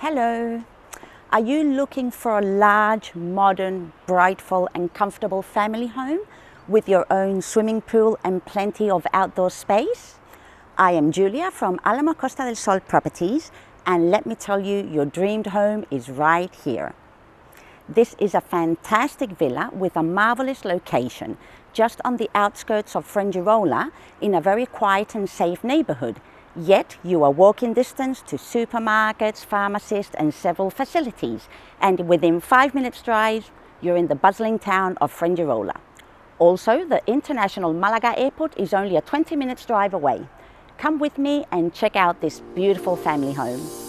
Hello. Are you looking for a large, modern, brightful and comfortable family home with your own swimming pool and plenty of outdoor space? I am Julia from Alamo Costa del Sol Properties, and let me tell you, your dreamed home is right here. This is a fantastic villa with a marvelous location just on the outskirts of Fuengirola in a very quiet and safe neighbourhood. Yet you are walking distance to supermarkets, pharmacies and several facilities, and within 5 minutes drive you're in the bustling town of Fuengirola. Also, the international Málaga Airport is only a 20 minutes drive away. Come with me and check out this beautiful family home.